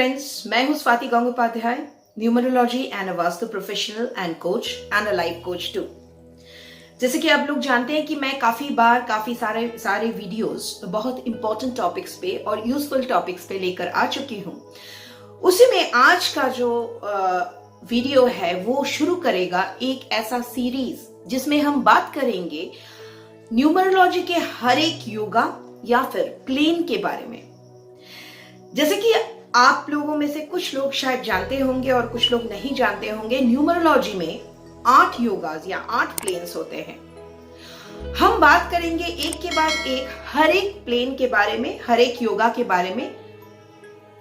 Friends, मैं हूं Swati Gangopadhyay, numerology and a vastu professional and coach and a life coach too. जैसे कि आप लोग जानते हैं कि मैं काफी सारे वीडियोस बहुत इंपॉर्टेंट टॉपिक्स पे और यूजफुल टॉपिक्स पे लेकर आ चुकी हूं। उसी में आज का जो वीडियो है वो शुरू करेगा एक ऐसा सीरीज जिसमें हम बात करेंगे न्यूमरोलॉजी के हर एक योगा या फिर प्लेन के बारे में। जैसे कि आप लोगों में से कुछ लोग शायद जानते होंगे और कुछ लोग नहीं जानते होंगे, न्यूमरोलॉजी में 8 योगाज या 8 प्लेन्स होते हैं। हम बात करेंगे एक के बाद एक हर एक प्लेन के बारे में, हर एक योगा के बारे में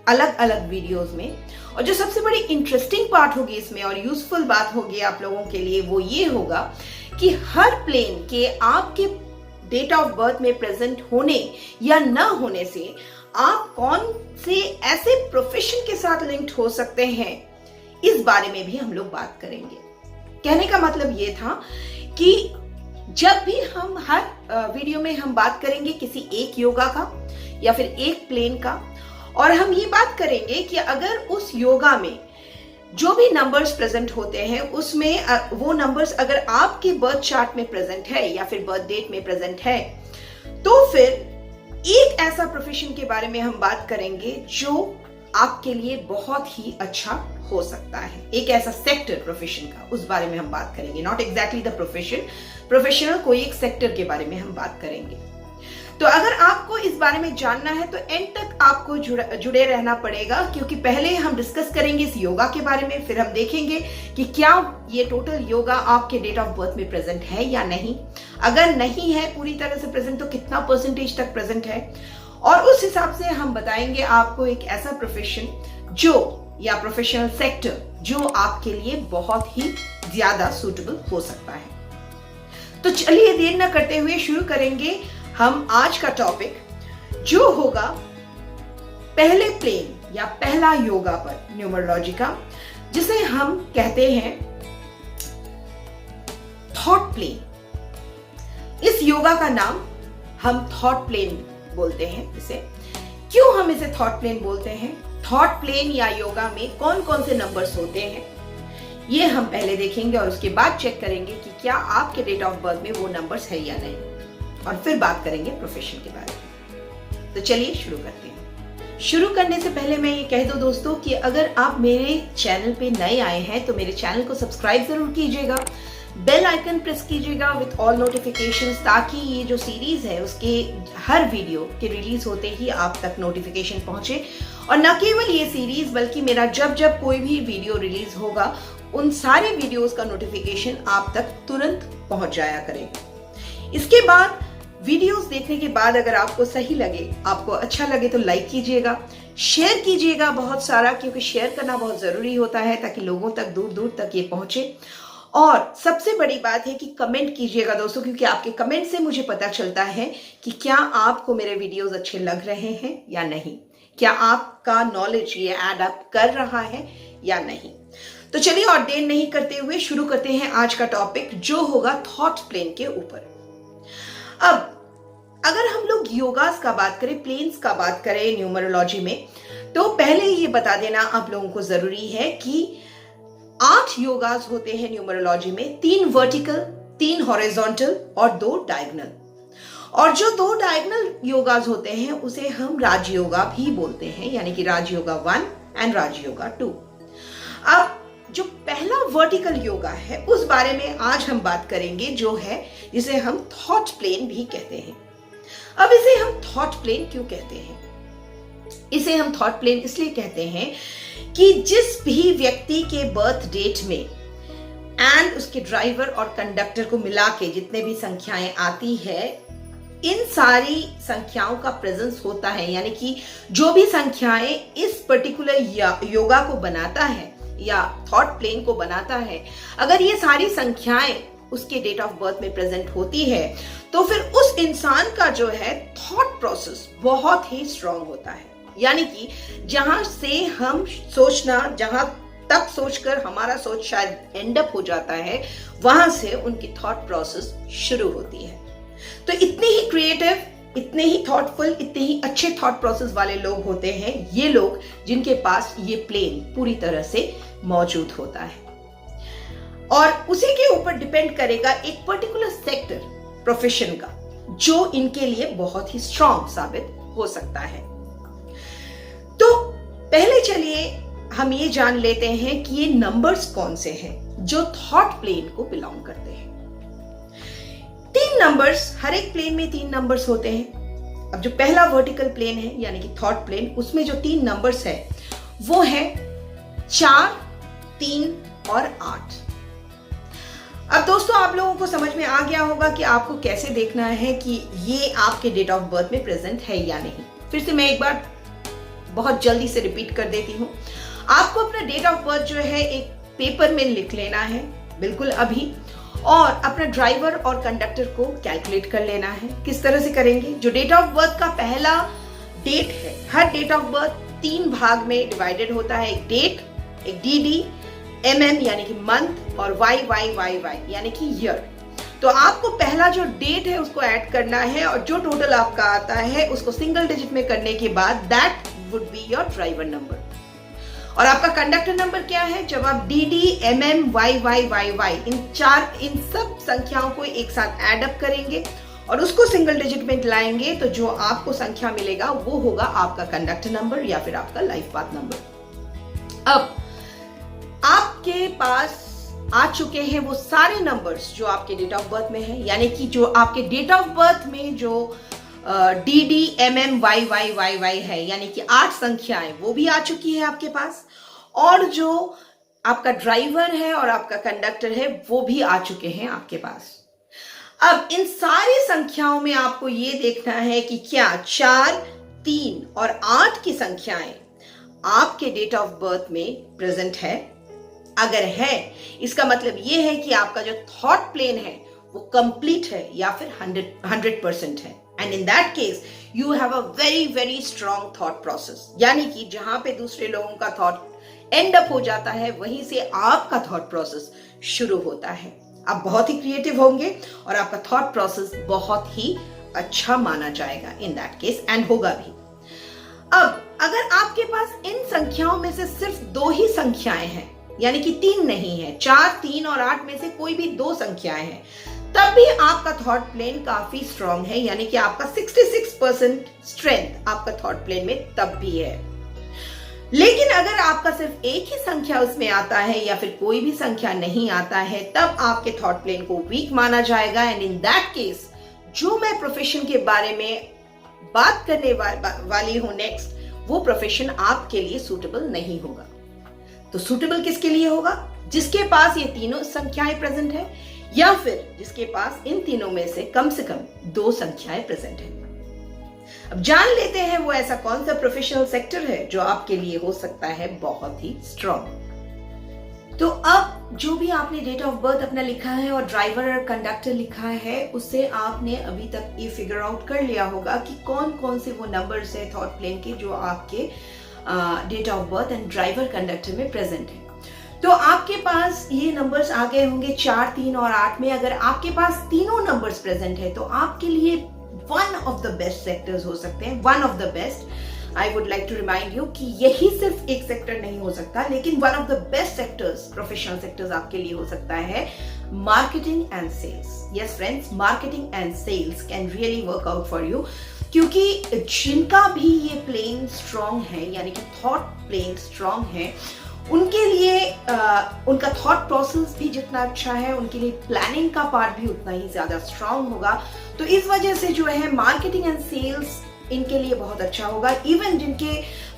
अलग अलग वीडियोस में। और जो सबसे बड़ी इंटरेस्टिंग पार्ट होगी इसमें और यूजफुल बात होगी आप लोगों के लिए वो ये होगा कि हर प्लेन के आपके डेट ऑफ बर्थ में प्रेजेंट होने या न होने से आप कौन से ऐसे प्रोफेशन के साथ लिंक्ड हो सकते हैं, इस बारे में भी हम लोग बात करेंगे। कहने का मतलब ये था कि जब भी हम हर वीडियो में हम बात करेंगे किसी एक योगा का या फिर एक प्लेन का, और हम ये बात करेंगे कि अगर उस योगा में जो भी नंबर्स प्रेजेंट होते हैं उसमें वो नंबर्स अगर आपके बर्थ चार्ट में प्रेजेंट है या फिर बर्थ डेट में प्रेजेंट है, तो फिर एक ऐसा प्रोफेशन के बारे में हम बात करेंगे जो आपके लिए बहुत ही अच्छा हो सकता है। एक ऐसा सेक्टर प्रोफेशन का, उस बारे में हम बात करेंगे। नॉट एग्जैक्टली द प्रोफेशनल कोई एक सेक्टर के बारे में हम बात करेंगे। तो अगर आपको इस बारे में जानना है तो एंड तक आपको जुड़े रहना पड़ेगा, क्योंकि पहले हम डिस्कस करेंगे इस योगा के बारे में, फिर हम देखेंगे कि क्या ये टोटल योगा आपके डेट ऑफ बर्थ में प्रेजेंट है या नहीं। अगर नहीं है पूरी तरह से प्रेजेंट तो कितना परसेंटेज तक प्रेजेंट है, और उस हिसाब से हम बताएंगे आपको एक ऐसा प्रोफेशन जो या प्रोफेशनल सेक्टर जो आपके लिए बहुत ही ज्यादा सूटेबल हो सकता है। तो चलिए देर न करते हुए शुरू करेंगे हम आज का टॉपिक, जो होगा पहले प्लेन या पहला योगा पर न्यूमरोलॉजी का, जिसे हम कहते हैं थॉट प्लेन। इस योगा का नाम हम थॉट प्लेन बोलते हैं। इसे क्यों हम इसे थॉट प्लेन बोलते हैं? थॉट प्लेन या योगा में कौन कौन से नंबर्स होते हैं ये हम पहले देखेंगे और उसके बाद चेक करेंगे कि क्या आपके डेट ऑफ बर्थ में वो नंबर्स है या नहीं, और फिर बात करेंगे प्रोफेशन के बारे में। तो चलिए शुरू करते हैं। शुरू करने से पहले मैं ये कह दूं दोस्तों कि अगर आप मेरे चैनल पे नए आए हैं तो मेरे चैनल को सब्सक्राइब जरूर कीजिएगा, बेल आइकन प्रेस कीजिएगा विथ ऑल नोटिफिकेशंस, ताकि ये जो सीरीज है उसके हर वीडियो के रिलीज होते ही आप तक नोटिफिकेशन पहुंचे। और न केवल ये सीरीज बल्कि मेरा जब जब कोई भी वीडियो रिलीज होगा उन सारे वीडियोस का नोटिफिकेशन आप तक तुरंत पहुंच जाया करेगा। इसके बाद वीडियोस देखने के बाद अगर आपको सही लगे, आपको अच्छा लगे तो लाइक कीजिएगा, शेयर कीजिएगा बहुत सारा, क्योंकि शेयर करना बहुत जरूरी होता है ताकि लोगों तक दूर दूर तक ये पहुंचे। और सबसे बड़ी बात है कि कमेंट कीजिएगा दोस्तों, क्योंकि आपके कमेंट से मुझे पता चलता है कि क्या आपको मेरे वीडियोस अच्छे लग रहे हैं या नहीं, क्या आपका नॉलेज ये एड अप कर रहा है या नहीं। तो चलिए और देर नहीं करते हुए शुरू करते हैं आज का टॉपिक, जो होगा थॉट प्लेन के ऊपर। अब अगर हम लोग योगास का बात करें, प्लेन्स का बात करें न्यूमरोलॉजी में, तो पहले ये बता देना आप लोगों को जरूरी है कि 8 योगास होते हैं न्यूमरोलॉजी में, 3 वर्टिकल, 3 हॉरिजॉन्टल और 2 डायगोनल। और जो 2 डायगोनल योगास होते हैं उसे हम राजयोगा भी बोलते हैं, यानी कि राजयोगा 1 एंड राजयोगा 2। अब जो पहला वर्टिकल योगा है उस बारे में आज हम बात करेंगे, जो है जिसे हम थॉट प्लेन भी कहते हैं। अब इसे हम थॉट प्लेन क्यों कहते हैं? इसे हम थॉट प्लेन इसलिए कहते हैं कि जिस भी व्यक्ति के बर्थ डेट में एंड उसके ड्राइवर और कंडक्टर को मिला के जितने भी संख्याएं आती है, इन सारी संख्याओं का प्रेजेंस होता है, यानी कि जो भी संख्याएं इस पर्टिकुलर योगा को बनाता है या थॉट प्लेन को बनाता है, अगर ये सारी संख्याएं उसके डेट ऑफ बर्थ में प्रेजेंट होती है तो फिर उस इंसान का जो है थॉट प्रोसेस बहुत ही स्ट्रांग होता है। यानी कि जहां से हम सोचना, जहां तक सोचकर हमारा सोच शायद एंड अप हो जाता है, वहां से उनकी थॉट प्रोसेस शुरू होती है। तो इतनी ही क्रिएटिव इतने ही थॉटफुल, इतने ही अच्छे थॉट प्रोसेस वाले लोग होते हैं ये लोग जिनके पास ये प्लेन पूरी तरह से मौजूद होता है। और उसी के ऊपर डिपेंड करेगा एक पर्टिकुलर सेक्टर प्रोफेशन का, जो इनके लिए बहुत ही स्ट्रांग साबित हो सकता है। तो पहले चलिए हम ये जान लेते हैं कि ये नंबर्स कौन से हैं जो थॉट प्लेन को बिलोंग करते हैं। 3 नंबर्स, हर एक प्लेन में 3 नंबर्स होते हैं। अब जो पहला वर्टिकल प्लेन है यानी कि थॉट प्लेन, उसमें जो 3 नंबर्स है वो है 4, 3 और 8। अब दोस्तों आप लोगों को समझ में आ गया होगा कि आपको कैसे देखना है कि ये आपके डेट ऑफ बर्थ में प्रेजेंट है या नहीं। फिर से मैं एक बार बहुत जल्दी से रिपीट कर देती हूँ। आपको अपना डेट ऑफ बर्थ जो है एक पेपर में लिख लेना है बिल्कुल अभी, और अपना ड्राइवर और कंडक्टर को कैलकुलेट कर लेना है। किस तरह से करेंगे? जो डेट ऑफ बर्थ का पहला डेट है, हर डेट ऑफ बर्थ 3 भाग में डिवाइडेड होता है। एक डेट, एक डीडी, MM यानी कि मंथ, और YYYY यानी कि ईयर। तो आपको पहला जो डेट है उसको ऐड करना है, और जो टोटल आपका आता है उसको सिंगल डिजिट में करने के बाद that would be your driver number. और आपका कंडक्टर नंबर क्या है? जब आप DD, MM, YYYY इन सब संख्याओं को एक साथ ऐड अप करेंगे और उसको सिंगल डिजिट में लाएंगे, तो जो आपको संख्या मिलेगा वो होगा आपका कंडक्टर नंबर या फिर आपका लाइफ पाथ नंबर। अब आपके पास आ चुके हैं वो सारे नंबर्स जो आपके डेट ऑफ बर्थ में है, यानी कि जो आपके डेट ऑफ बर्थ में जो DD, MM, YYYY है, यानी कि 8 संख्याएं वो भी आ चुकी है आपके पास, और जो आपका ड्राइवर है और आपका कंडक्टर है वो भी आ चुके हैं आपके पास। अब इन सारी संख्याओं में आपको ये देखना है कि क्या 4, 3 और 8 की संख्याएं आपके डेट ऑफ बर्थ में प्रेजेंट है। अगर है, इसका मतलब ये है कि आपका जो थॉट प्लेन है वो कंप्लीट है या फिर 100% है। And in that case you have a very very strong thought process, यानी कि जहां पे दूसरे लोगों का थॉट एंड अप हो जाता है वहीं से आपका थॉट प्रोसेस शुरू होता है। आप बहुत ही क्रिएटिव होंगे और आपका थॉट प्रोसेस बहुत ही अच्छा माना जाएगा इन दैट केस, एंड होगा भी। अब अगर आपके पास इन संख्याओं में से सिर्फ 2 ही संख्याएं हैं, यानी कि 3 नहीं है, 4, 3 और 8 में से कोई भी 2 संख्याएं हैं, तब भी आपका थॉट प्लेन काफी स्ट्रांग है, यानी कि आपका 66% स्ट्रेंथ आपका थॉट प्लेन में तब भी है। लेकिन अगर आपका सिर्फ एक ही संख्या उसमें आता है या फिर कोई भी संख्या नहीं आता है, तब आपके थॉट प्लेन को वीक माना जाएगा। एंड इन दैट केस जो मैं प्रोफेशन के बारे में बात करने वाली हूं नेक्स्ट, वो प्रोफेशन आपके लिए सूटेबल नहीं होगा। तो सूटेबल किसके लिए होगा? जिसके पास ये तीनों संख्याएं प्रेजेंट है, या फिर जिसके पास इन तीनों में से कम 2 संख्याएं प्रेजेंट है। अब जान लेते हैं वो ऐसा कौन सा प्रोफेशनल सेक्टर है जो आपके लिए हो सकता है बहुत ही स्ट्रॉन्ग। तो अब जो भी आपने डेट ऑफ बर्थ अपना लिखा है और ड्राइवर और कंडक्टर लिखा है, उससे आपने अभी तक ये फिगर आउट कर लिया होगा कि कौन कौन से वो नंबर्स है थॉट प्लेन के जो आपके date of birth and driver conductor में प्रेजेंट है। तो आपके पास ये नंबर्स आ गए होंगे 4, 3 और 8 में। अगर आपके पास तीनों नंबर्स प्रेजेंट है तो आपके लिए one of the best sectors हो सकते हैं, one of the best. I would like to remind you कि यही सिर्फ एक सेक्टर नहीं हो सकता, लेकिन one of the best sectors, professional sectors आपके लिए हो सकता है marketing and sales. Yes friends, marketing and sales can really work out for you, क्योंकि जिनका भी ये प्लेन स्ट्रॉन्ग है, यानी कि थॉट प्लेन स्ट्रॉन्ग है, उनके लिए उनका थॉट प्रोसेस भी जितना अच्छा है, उनके लिए प्लानिंग का पार्ट भी उतना ही ज्यादा स्ट्रांग होगा। तो इस वजह से जो है मार्केटिंग एंड सेल्स इनके लिए बहुत अच्छा होगा। इवन जिनके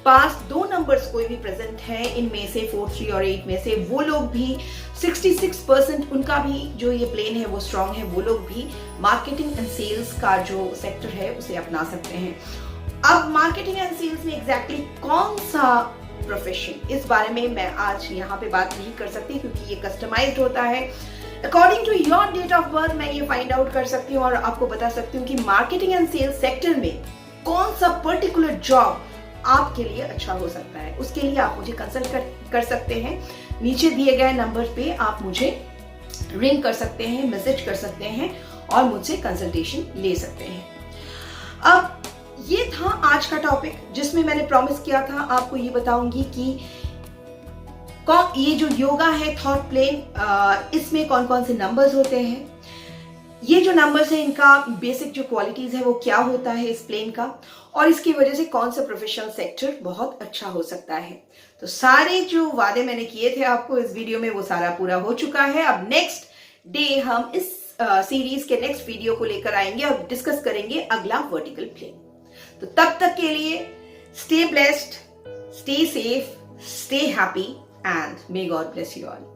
पास 2 नंबर्स कोई भी प्रेजेंट है इनमें से 4, 3 और 8 में से, वो लोग भी 66% उनका भी जो ये प्लेन है वो स्ट्रांग है, वो लोग भी मार्केटिंग एंड सेल्स का जो सेक्टर है उसे अपना सकते हैं। अब मार्केटिंग एंड सेल्स में एग्जैक्टली कौन सा प्रोफेशन, इस बारे में मैं आज यहाँ पे बात नहीं कर सकती क्योंकि ये कस्टमाइज्ड होता है। According to your date of birth मैं ये फाइंड आउट कर सकती हूँ और आपको बता सकती हूँ कि मार्केटिंग एंड सेल्स सेक्टर में कौन सा पर्टिकुलर जॉब आपके लिए अच्छा हो सकता है। उसके लिए आप मुझे कंसल्ट कर सकते हैं। नीचे दिए गए नंबर पे आप मुझे रिंग कर सकते हैं, मैसेज कर सकते हैं और मुझसे कंसल्टेशन ले सकते हैं। अब ये था आज का टॉपिक, जिसमें मैंने प्रॉमिस किया था आपको ये बताऊंगी कि ये जो योगा है थॉट प्लेन, इसमें कौन कौन से नंबर्स होते हैं, ये जो नंबर्स है इनका बेसिक जो क्वालिटीज है वो क्या होता है इस प्लेन का, और इसकी वजह से कौन सा प्रोफेशनल सेक्टर बहुत अच्छा हो सकता है। तो सारे जो वादे मैंने किए थे आपको इस वीडियो में, वो सारा पूरा हो चुका है। अब नेक्स्ट डे हम इस सीरीज के नेक्स्ट वीडियो को लेकर आएंगे और डिस्कस करेंगे अगला वर्टिकल प्लेन। तो तब तक के लिए stay blessed, stay safe, stay happy, and may God bless you all.